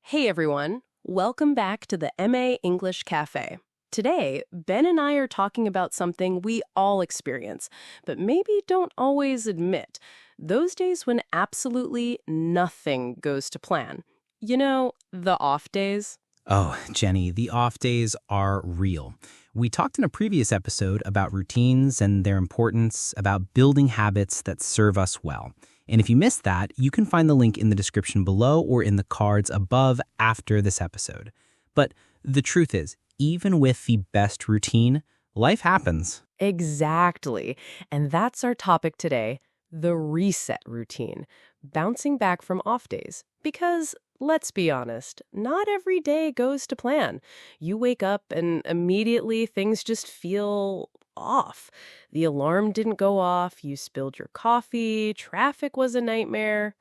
Hey everyone, welcome back to the MA English Cafe. Today, Ben and I are talking about something we all experience, but maybe don't always admit. Those days when absolutely nothing goes to plan. You know, the off days. Oh, Jenny, the off days are real. We talked in a previous episode about routines and their importance, about building habits that serve us well. And if you missed that, you can find the link in the description below or in the cards above after this episode. But the truth is, even with the best routine, life happens. Exactly. And that's our topic today, the reset routine, bouncing back from off days. Because, let's be honest, not every day goes to plan. You wake up and immediately things just feel off. The alarm didn't go off, you spilled your coffee, traffic was a nightmare.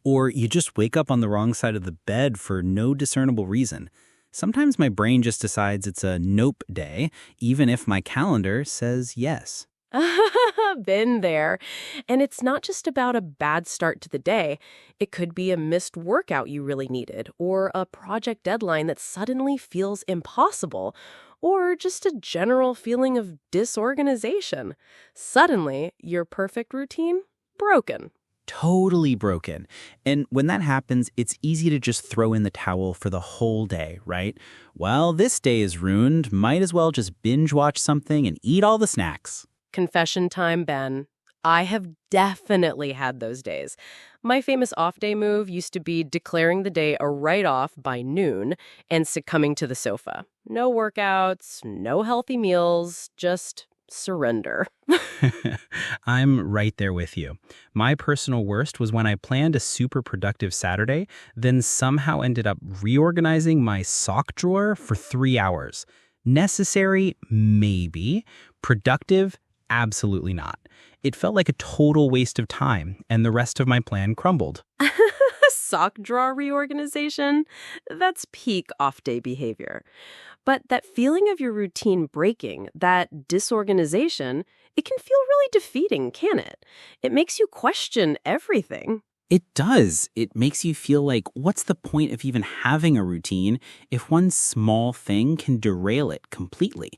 Or you just wake up on the wrong side of the bed for no discernible reason. Sometimes my brain just decides it's a nope day, even if my calendar says yes. Been there. And it's not just about a bad start to the day. It could be a missed workout you really needed, or a project deadline that suddenly feels impossible, or just a general feeling of disorganization. Suddenly, your perfect routine? Broken. Totally broken. And when that happens, it's easy to just throw in the towel for the whole day, right? Well, this day is ruined. Might as well just binge watch something and eat all the snacks. Confession time, Ben. I have definitely had those days. My famous off-day move used to be declaring the day a write-off by noon and succumbing to the sofa. No workouts, no healthy meals, just surrender. I'm right there with you. My personal worst was when I planned a super productive Saturday, then somehow ended up reorganizing my sock drawer for 3 hours. Necessary? Maybe. Productive? Absolutely not. It felt like a total waste of time, and the rest of my plan crumbled. Sock drawer reorganization? That's peak off-day behavior. But that feeling of your routine breaking, that disorganization, it can feel really defeating, can it? It makes you question everything. It does. It makes you feel like, what's the point of even having a routine if one small thing can derail it completely?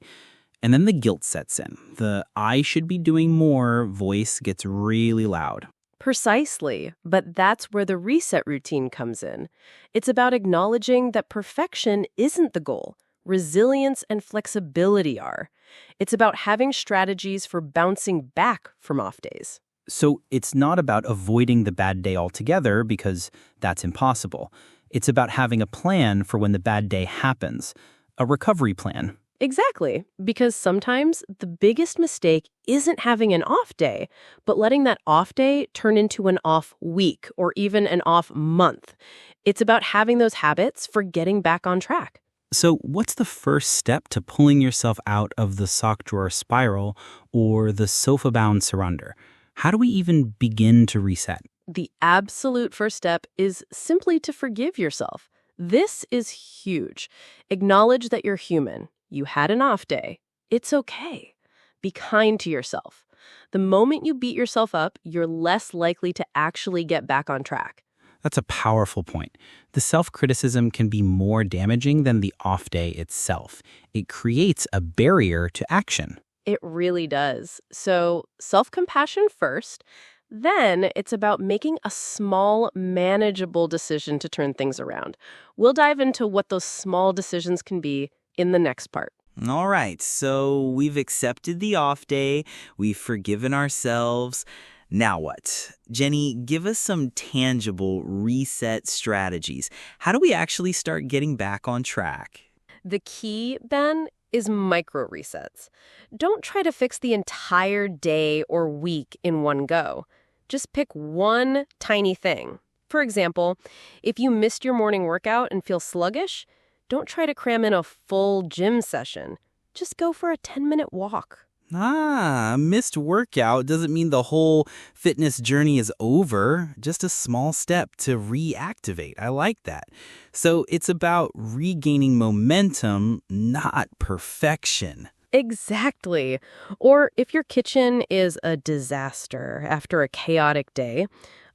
And then the guilt sets in. The I should be doing more voice gets really loud. Precisely, but that's where the reset routine comes in. It's about acknowledging that perfection isn't the goal. Resilience and flexibility are. It's about having strategies for bouncing back from off days. So it's not about avoiding the bad day altogether because that's impossible. It's about having a plan for when the bad day happens, a recovery plan. Exactly, because sometimes the biggest mistake isn't having an off day, but letting that off day turn into an off week or even an off month. It's about having those habits for getting back on track. So what's the first step to pulling yourself out of the sock drawer spiral or the sofa-bound surrender? How do we even begin to reset? The absolute first step is simply to forgive yourself. This is huge. Acknowledge that you're human. You had an off day. It's okay. Be kind to yourself. The moment you beat yourself up, you're less likely to actually get back on track. That's a powerful point. The self-criticism can be more damaging than the off day itself. It creates a barrier to action. It really does. So, self-compassion first. Then it's about making a small, manageable decision to turn things around. We'll dive into what those small decisions can be in the next part. All right, so we've accepted the off day, we've forgiven ourselves. Now what? Jenny, give us some tangible reset strategies. How do we actually start getting back on track? The key, Ben, is micro resets. Don't try to fix the entire day or week in one go. Just pick one tiny thing. For example, if you missed your morning workout and feel sluggish, don't try to cram in a full gym session. Just go for a 10-minute walk. A missed workout doesn't mean the whole fitness journey is over. Just a small step to reactivate. I like that. So it's about regaining momentum, not perfection. Exactly. Or if your kitchen is a disaster after a chaotic day,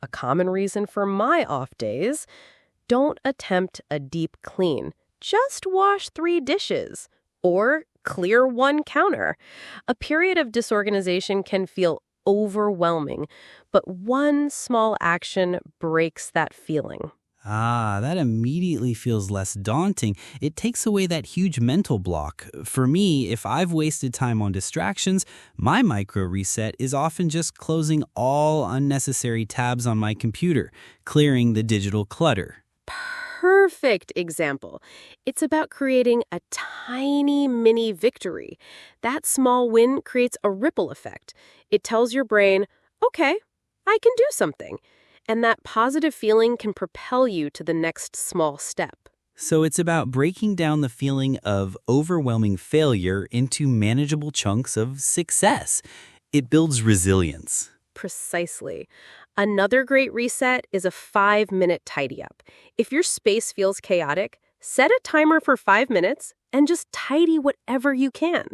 a common reason for my off days, Don't attempt a deep clean. Just wash 3 dishes or clear 1 counter. A period of disorganization can feel overwhelming, but one small action breaks that feeling. That immediately feels less daunting. It takes away that huge mental block. For me, if I've wasted time on distractions, my micro reset is often just closing all unnecessary tabs on my computer, clearing the digital clutter. Perfect example. It's about creating a tiny mini victory. That small win creates a ripple effect. It tells your brain, okay, I can do something. And that positive feeling can propel you to the next small step. So it's about breaking down the feeling of overwhelming failure into manageable chunks of success. It builds resilience. Precisely. Another great reset is a 5-minute tidy up. If your space feels chaotic, set a timer for 5 minutes and just tidy whatever you can.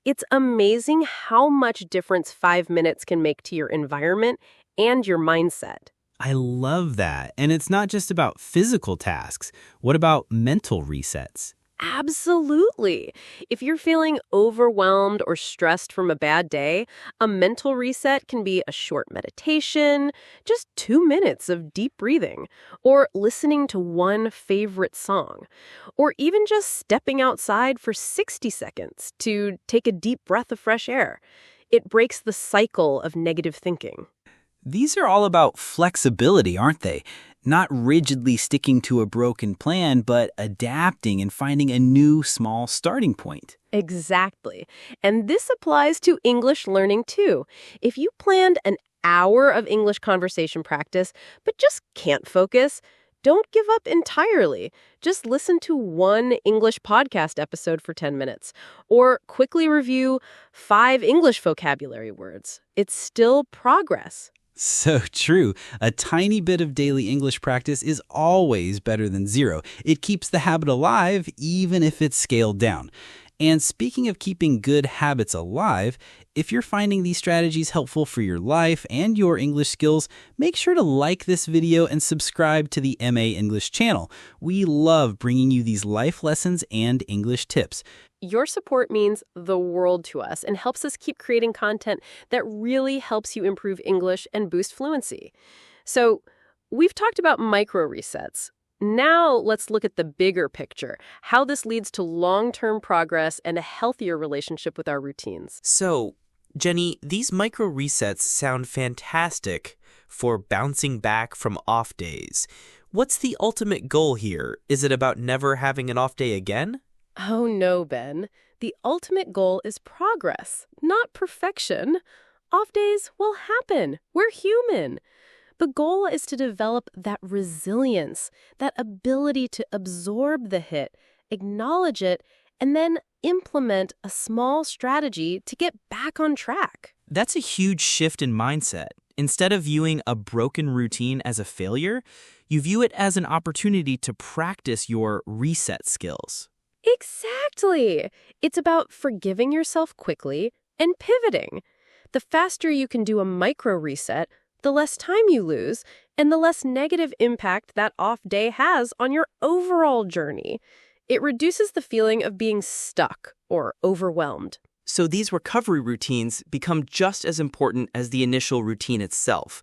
It's amazing how much difference 5 minutes can make to your environment and your mindset. I love that. And it's not just about physical tasks. What about mental resets? Absolutely. If you're feeling overwhelmed or stressed from a bad day, a mental reset can be a short meditation, just 2 minutes of deep breathing, or listening to one favorite song, or even just stepping outside for 60 seconds to take a deep breath of fresh air. It breaks the cycle of negative thinking. These are all about flexibility, aren't they? Not rigidly sticking to a broken plan, but adapting and finding a new small starting point. Exactly. And this applies to English learning too. If you planned an hour of English conversation practice, but just can't focus, don't give up entirely. Just listen to one English podcast episode for 10 minutes, or quickly review 5 English vocabulary words. It's still progress. So true. A tiny bit of daily English practice is always better than zero. It keeps the habit alive, even if it's scaled down. And speaking of keeping good habits alive, if you're finding these strategies helpful for your life and your English skills, make sure to like this video and subscribe to the MA English channel. We love bringing you these life lessons and English tips. Your support means the world to us and helps us keep creating content that really helps you improve English and boost fluency. So, we've talked about micro resets. Now let's look at the bigger picture, how this leads to long-term progress and a healthier relationship with our routines. So, Jenny, these micro resets sound fantastic for bouncing back from off days. What's the ultimate goal here? Is it about never having an off day again? Oh no, Ben. The ultimate goal is progress, not perfection. Off days will happen. We're human. The goal is to develop that resilience, that ability to absorb the hit, acknowledge it, and then implement a small strategy to get back on track. That's a huge shift in mindset. Instead of viewing a broken routine as a failure, you view it as an opportunity to practice your reset skills. Exactly. It's about forgiving yourself quickly and pivoting. The faster you can do a micro reset, the less time you lose, and the less negative impact that off day has on your overall journey. It reduces the feeling of being stuck or overwhelmed. So these recovery routines become just as important as the initial routine itself.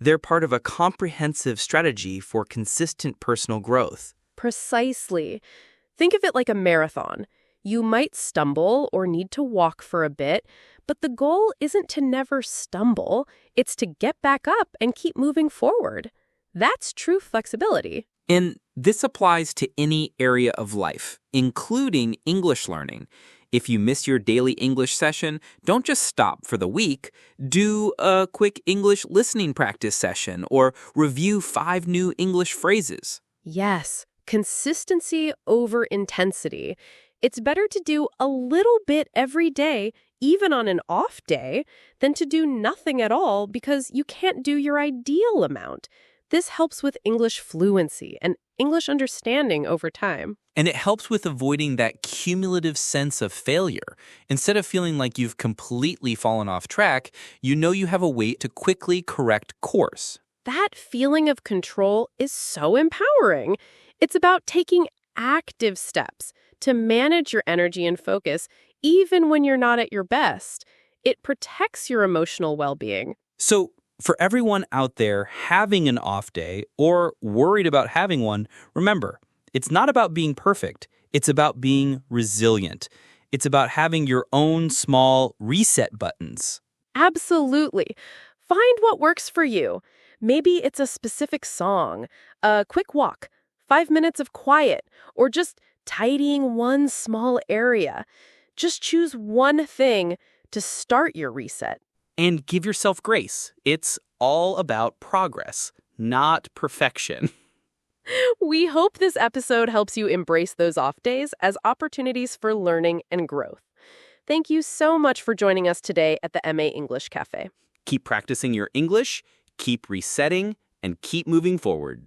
They're part of a comprehensive strategy for consistent personal growth. Precisely. Think of it like a marathon. You might stumble or need to walk for a bit, but the goal isn't to never stumble. It's to get back up and keep moving forward. That's true flexibility. And this applies to any area of life, including English learning. If you miss your daily English session, don't just stop for the week. Do a quick English listening practice session or review 5 new English phrases. Yes, consistency over intensity. It's better to do a little bit every day, even on an off day, than to do nothing at all because you can't do your ideal amount. This helps with English fluency and English understanding over time. And it helps with avoiding that cumulative sense of failure. Instead of feeling like you've completely fallen off track, you know you have a way to quickly correct course. That feeling of control is so empowering. It's about taking active steps to manage your energy and focus even when you're not at your best. It protects your emotional well-being. So, for everyone out there having an off day or worried about having one, remember, it's not about being perfect. It's about being resilient. It's about having your own small reset buttons. Absolutely. Find what works for you. Maybe it's a specific song, a quick walk, 5 minutes of quiet, or just tidying one small area. Just choose one thing to start your reset. And give yourself grace. It's all about progress, not perfection. We hope this episode helps you embrace those off days as opportunities for learning and growth. Thank you so much for joining us today at the MA English Cafe. Keep practicing your English, keep resetting, and keep moving forward.